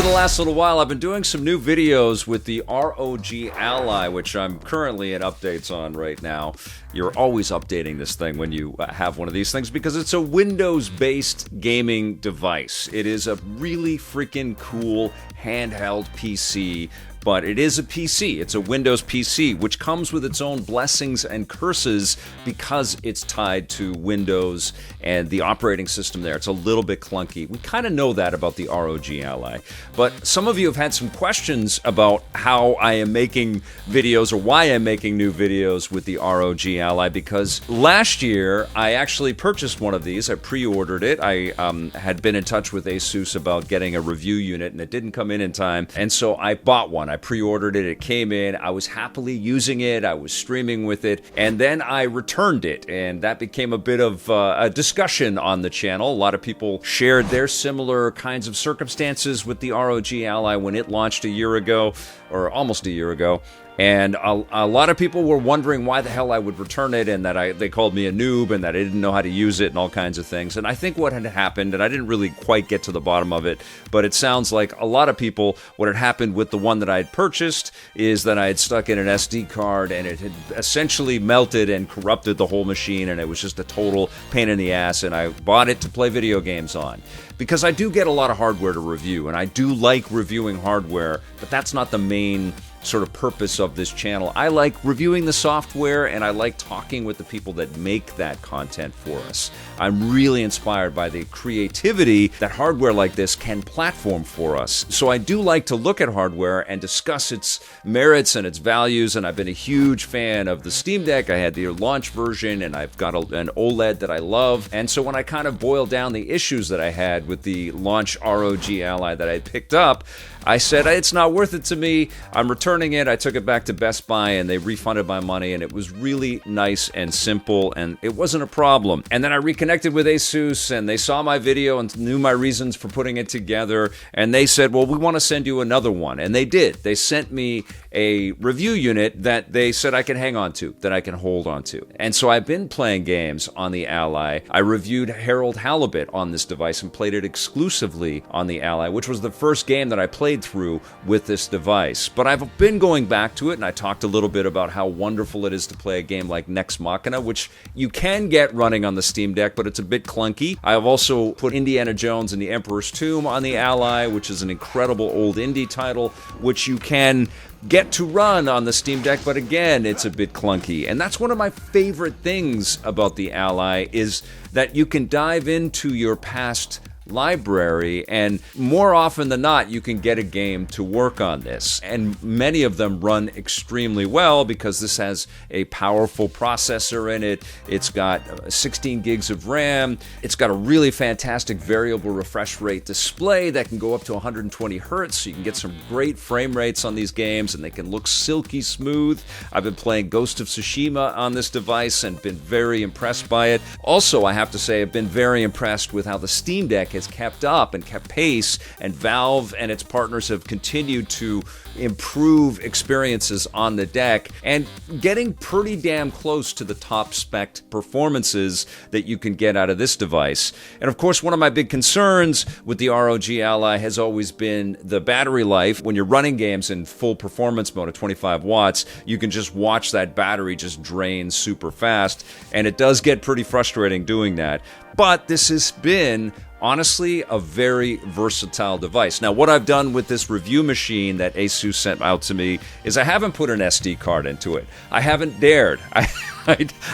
Over the last little while, I've been doing some new videos with the ROG Ally, which I'm currently in updates on right now. You're always updating this thing when you have one of these things because it's a Windows-based gaming device. It is a really freaking cool handheld PC, but it is a PC. It's a Windows PC, which comes with its own blessings and curses because it's tied to Windows and the operating system there. It's a little bit clunky. We kind of know that about the ROG Ally, but some of you have had some questions about how I am making videos or why I'm making new videos with the ROG Ally, because last year I actually purchased one of these. I pre-ordered it. I had been in touch with ASUS about getting a review unit, and it didn't come in time, and so I bought one. I pre-ordered it, it came in, I was happily using it, I was streaming with it, and then I returned it, and that became a bit of a discussion on the channel. A lot of people shared their similar kinds of circumstances with the ROG Ally when it launched a year ago, or almost a year ago. And a lot of people were wondering why the hell I would return it, and that they called me a noob and that I didn't know how to use it and all kinds of things. And I think what had happened, and I didn't really quite get to the bottom of it, but it sounds like a lot of people, what had happened with the one that I had purchased is that I had stuck in an SD card and it had essentially melted and corrupted the whole machine, and it was just a total pain in the ass, and I bought it to play video games on. Because I do get a lot of hardware to review, and I do like reviewing hardware, but that's not the main sort of purpose of this channel. I like reviewing the software, and I like talking with the people that make that content for us. I'm really inspired by the creativity that hardware like this can platform for us. So I do like to look at hardware and discuss its merits and its values, and I've been a huge fan of the Steam Deck. I had the launch version, and I've got an OLED that I love. And so when I kind of boil down the issues that I had with the launch ROG Ally that I picked up, I said, it's not worth it to me. I'm returning it. I took it back to Best Buy and they refunded my money, and it was really nice and simple, and it wasn't a problem. And then I reconnected with ASUS, and they saw my video and knew my reasons for putting it together, and they said, well, we want to send you another one. And they did. They sent me a review unit that they said I can hang on to, that I can hold on to. And so I've been playing games on the Ally. I reviewed Harold Halibut on this device and played it exclusively on the Ally, which was the first game that I played through with this device. But I've been going back to it, and I talked a little bit about how wonderful it is to play a game like Nex Machina, which you can get running on the Steam Deck, but it's a bit clunky. I've also put Indiana Jones and the Emperor's Tomb on the Ally, which is an incredible old indie title, which you can get to run on the Steam Deck, but again, it's a bit clunky. And that's one of my favorite things about the Ally, is that you can dive into your past library, and more often than not, you can get a game to work on this. And many of them run extremely well because this has a powerful processor in it. It's got 16 gigs of RAM. It's got a really fantastic variable refresh rate display that can go up to 120 hertz, so you can get some great frame rates on these games, and they can look silky smooth. I've been playing Ghost of Tsushima on this device and been very impressed by it. Also, I have to say, I've been very impressed with how the Steam Deck has kept up and kept pace, and Valve and its partners have continued to improve experiences on the deck and getting pretty damn close to the top spec performances that you can get out of this device. And of course, one of my big concerns with the ROG Ally has always been the battery life. When you're running games in full performance mode at 25 watts, you can just watch that battery just drain super fast, and it does get pretty frustrating doing that. But this has been honestly a very versatile device. Now, what I've done with this review machine that ASUS sent out to me is I haven't put an SD card into it. I haven't dared.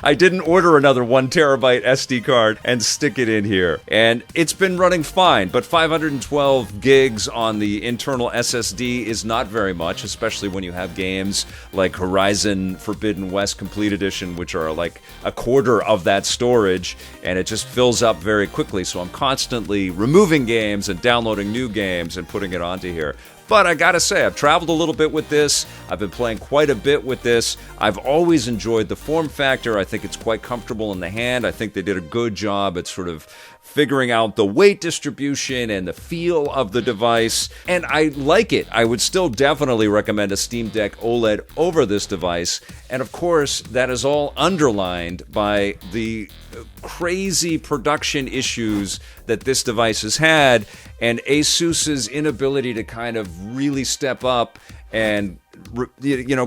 I didn't order another 1 terabyte SD card and stick it in here. And it's been running fine, but 512 gigs on the internal SSD is not very much, especially when you have games like Horizon Forbidden West Complete Edition, which are like a quarter of that storage, and it just fills up very quickly. So I'm constantly removing games and downloading new games and putting it onto here. But I gotta say, I've traveled a little bit with this. I've been playing quite a bit with this. I've always enjoyed the form factor. I think it's quite comfortable in the hand. I think they did a good job at sort of figuring out the weight distribution and the feel of the device, and I like it. I would still definitely recommend a Steam Deck OLED over this device, and of course, that is all underlined by the crazy production issues that this device has had, and ASUS's inability to kind of really step up and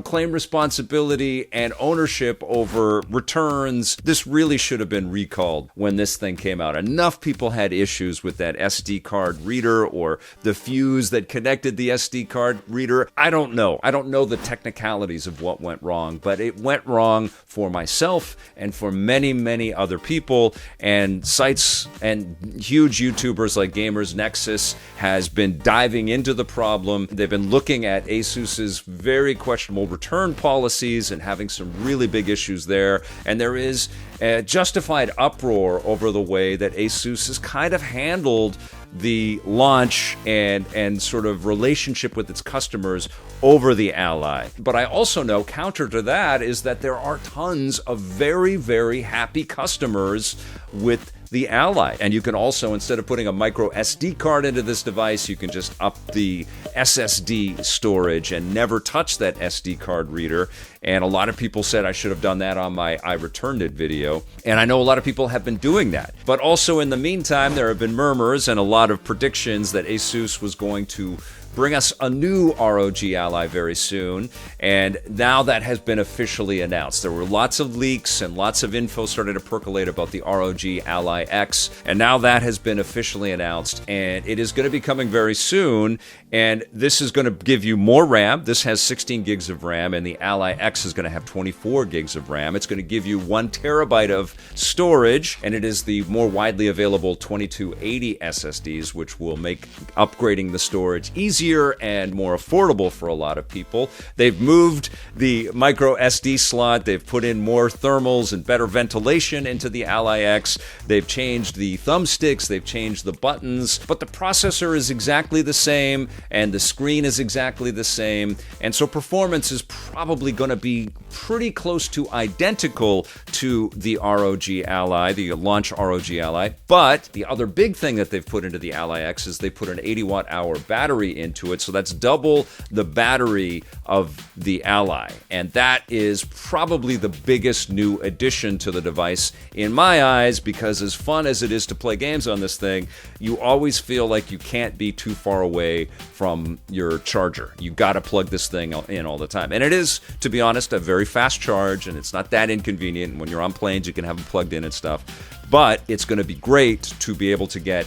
claim responsibility and ownership over returns. This really should have been recalled when this thing came out. Enough people had issues with that SD card reader or the fuse that connected the SD card reader. I don't know. I don't know the technicalities of what went wrong, but it went wrong for myself and for many, many other people. And sites and huge YouTubers like Gamers Nexus has been diving into the problem. They've been looking at ASUS's very questionable return policies and having some really big issues there. And there is a justified uproar over the way that ASUS has kind of handled the launch and sort of relationship with its customers over the Ally. But I also know, counter to that, is that there are tons of very, very happy customers with the Ally. And you can also, instead of putting a micro SD card into this device, you can just up the SSD storage and never touch that SD card reader. And a lot of people said I should have done that on my I Returned It video. And I know a lot of people have been doing that. But also in the meantime, there have been murmurs and a lot of predictions that ASUS was going to bring us a new ROG Ally very soon, and now that has been officially announced. There were lots of leaks and lots of info started to percolate about the ROG Ally X, and now that has been officially announced, and it is going to be coming very soon, and this is going to give you more RAM. This has 16 gigs of RAM, and the Ally X is going to have 24 gigs of RAM. It's going to give you 1 terabyte of storage, and it is the more widely available 2280 SSDs, which will make upgrading the storage easier and more affordable for a lot of people. They've moved the micro SD slot. They've put in more thermals and better ventilation into the Ally X. They've changed the thumbsticks. They've changed the buttons. But the processor is exactly the same, and the screen is exactly the same. And so performance is probably going to be pretty close to identical to the ROG Ally, the launch ROG Ally. But the other big thing that they've put into the Ally X is they put an 80 watt-hour battery into it, so that's double the battery of the Ally, and that is probably the biggest new addition to the device in my eyes, because as fun as it is to play games on this thing, you always feel like you can't be too far away from your charger. You gotta plug this thing in all the time, and it is, to be honest, a very fast charge, and it's not that inconvenient. When you're on planes, you can have them plugged in and stuff, but it's going to be great to be able to get,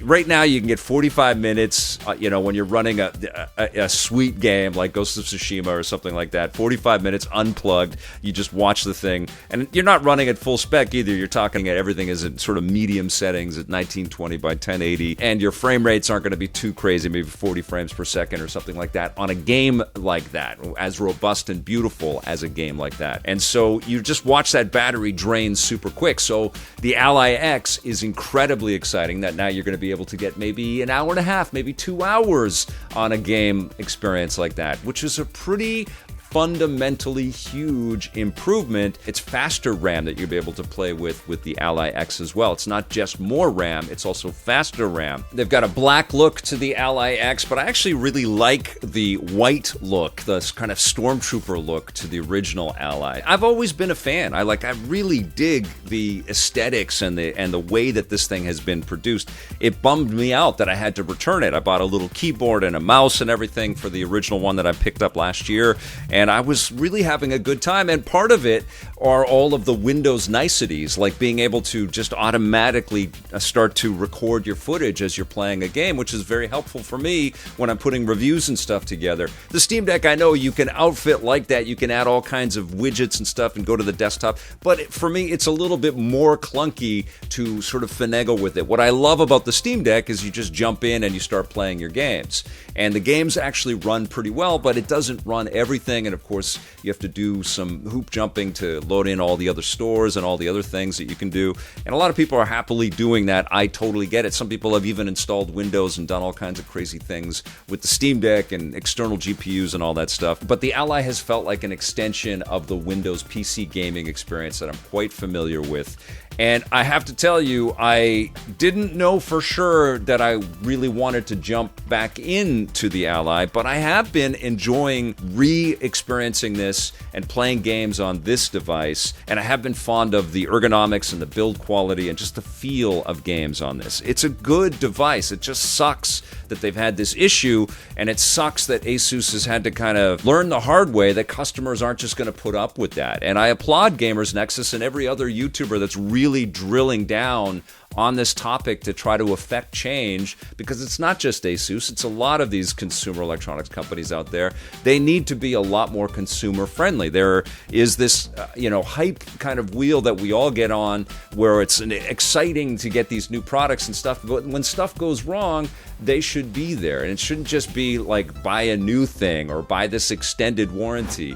right now you can get 45 minutes, when you're running a sweet game like Ghost of Tsushima or something like that, 45 minutes unplugged, you just watch the thing, and you're not running at full spec either. You're talking at everything is at sort of medium settings at 1920 by 1080, and your frame rates aren't going to be too crazy, maybe 40 frames per second or something like that on a game like that, as robust and beautiful as a game like that. And so you just watch that battery drain super quick. So the Ally X is incredibly exciting that now you're going to be able to get maybe an hour and a half, maybe 2 hours on a game experience like that, which is a pretty fundamentally huge improvement. It's faster RAM that you'll be able to play with the Ally X as well. It's not just more RAM, it's also faster RAM. They've got a black look to the Ally X, but I actually really like the white look, the kind of Stormtrooper look to the original Ally. I've always been a fan. I really dig the aesthetics and the way that this thing has been produced. It bummed me out that I had to return it. I bought a little keyboard and a mouse and everything for the original one that I picked up last year, and I was really having a good time, and part of it are all of the Windows niceties, like being able to just automatically start to record your footage as you're playing a game, which is very helpful for me when I'm putting reviews and stuff together. The Steam Deck, I know you can outfit like that. You can add all kinds of widgets and stuff and go to the desktop, but for me, it's a little bit more clunky to sort of finagle with it. What I love about the Steam Deck is you just jump in and you start playing your games, and the games actually run pretty well, but it doesn't run everything. And of course, you have to do some hoop jumping to load in all the other stores and all the other things that you can do. And a lot of people are happily doing that. I totally get it. Some people have even installed Windows and done all kinds of crazy things with the Steam Deck and external GPUs and all that stuff. But the Ally has felt like an extension of the Windows PC gaming experience that I'm quite familiar with. And I have to tell you, I didn't know for sure that I really wanted to jump back into the Ally, but I have been enjoying re-experiencing this and playing games on this device, and I have been fond of the ergonomics and the build quality and just the feel of games on this. It's a good device. It just sucks that they've had this issue, and it sucks that ASUS has had to kind of learn the hard way that customers aren't just going to put up with that. And I applaud Gamers Nexus and every other YouTuber that's really drilling down on this topic to try to affect change, because it's not just ASUS, it's a lot of these consumer electronics companies out there. They need to be a lot more consumer friendly. There is this hype kind of wheel that we all get on where it's exciting to get these new products and stuff, but when stuff goes wrong, they should be there. And it shouldn't just be like buy a new thing or buy this extended warranty.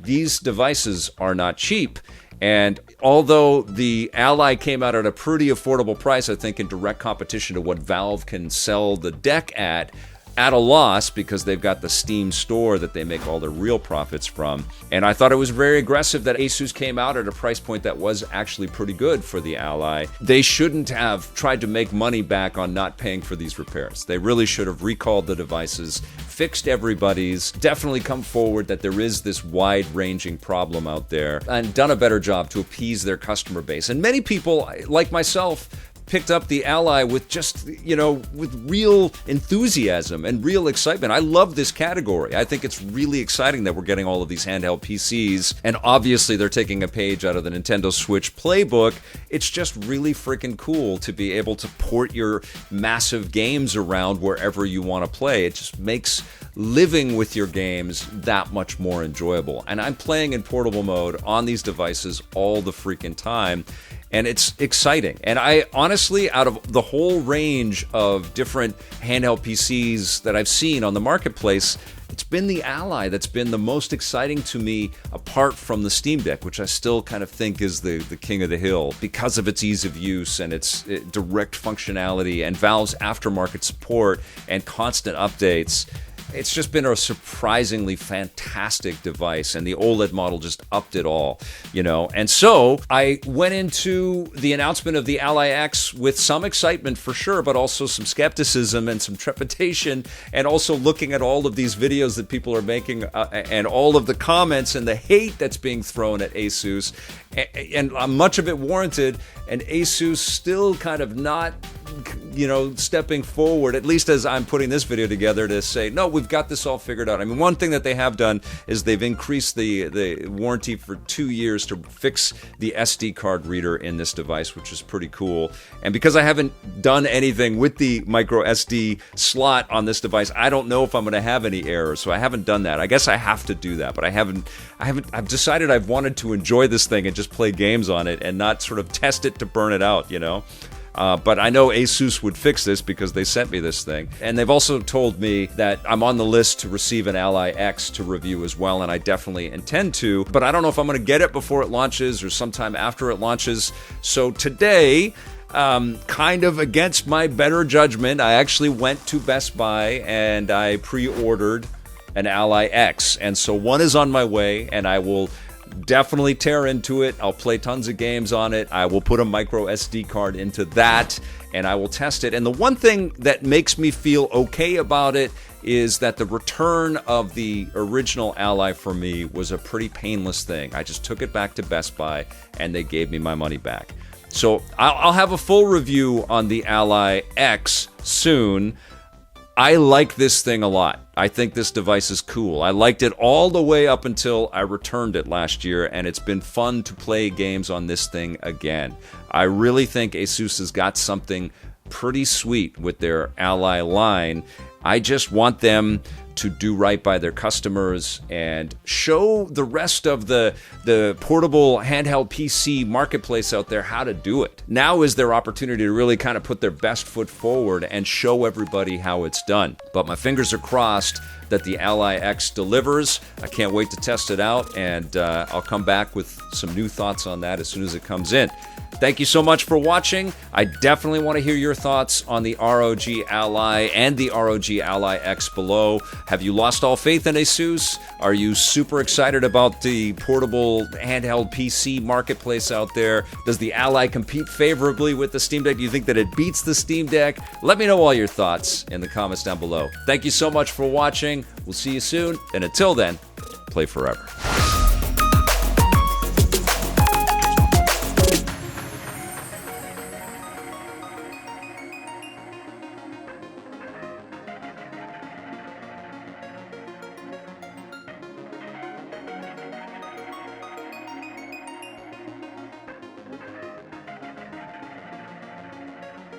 These devices are not cheap. And although the Ally came out at a pretty affordable price, I think in direct competition to what Valve can sell the deck at a loss, because they've got the Steam store that they make all their real profits from. And I thought it was very aggressive that ASUS came out at a price point that was actually pretty good for the Ally. They shouldn't have tried to make money back on not paying for these repairs. They really should have recalled the devices, fixed everybody's, definitely come forward that there is this wide-ranging problem out there, and done a better job to appease their customer base. And many people, like myself, picked up the Ally with just, with real enthusiasm and real excitement. I love this category. I think it's really exciting that we're getting all of these handheld PCs, and obviously they're taking a page out of the Nintendo Switch playbook. It's just really freaking cool to be able to port your massive games around wherever you want to play. It just makes living with your games that much more enjoyable. And I'm playing in portable mode on these devices all the freaking time, and it's exciting. And I honestly, out of the whole range of different handheld PCs that I've seen on the marketplace, it's been the Ally that's been the most exciting to me, apart from the Steam Deck, which I still kind of think is the king of the hill because of its ease of use and its direct functionality and Valve's aftermarket support and constant updates. It's just been a surprisingly fantastic device, and the OLED model just upped it all, And so I went into the announcement of the Ally X with some excitement for sure, but also some skepticism and some trepidation, and also looking at all of these videos that people are making and all of the comments and the hate that's being thrown at ASUS, and much of it warranted, and ASUS still kind of not stepping forward, at least as I'm putting this video together, to say, no, we've got this all figured out. I mean, one thing that they have done is they've increased the warranty for 2 years to fix the SD card reader in this device, which is pretty cool. And because I haven't done anything with the micro SD slot on this device, I don't know if I'm going to have any errors, so I haven't done that. I guess I have to do that, but I've decided I've wanted to enjoy this thing and just play games on it and not sort of test it to burn it out, But I know ASUS would fix this because they sent me this thing. And they've also told me that I'm on the list to receive an Ally X to review as well, and I definitely intend to. But I don't know if I'm going to get it before it launches or sometime after it launches. So today, kind of against my better judgment, I actually went to Best Buy and I pre-ordered an Ally X. And so one is on my way, and I will definitely tear into it. I'll play tons of games on it. I will put a micro SD card into that, and I will test it. And the one thing that makes me feel okay about it is that the return of the original Ally for me was a pretty painless thing. I just took it back to Best Buy, and they gave me my money back. So I'll have a full review on the Ally X soon. I like this thing a lot. I think this device is cool. I liked it all the way up until I returned it last year, and it's been fun to play games on this thing again. I really think ASUS has got something pretty sweet with their Ally line. I just want them to do right by their customers and show the rest of the portable handheld PC marketplace out there how to do it. Now is their opportunity to really kind of put their best foot forward and show everybody how it's done. But my fingers are crossed that the Ally X delivers. I can't wait to test it out, and I'll come back with some new thoughts on that as soon as it comes in. Thank you so much for watching. I definitely want to hear your thoughts on the ROG Ally and the ROG Ally X below. Have you lost all faith in ASUS? Are you super excited about the portable handheld PC marketplace out there? Does the Ally compete favorably with the Steam Deck? Do you think that it beats the Steam Deck? Let me know all your thoughts in the comments down below. Thank you so much for watching. We'll see you soon, and until then, play forever.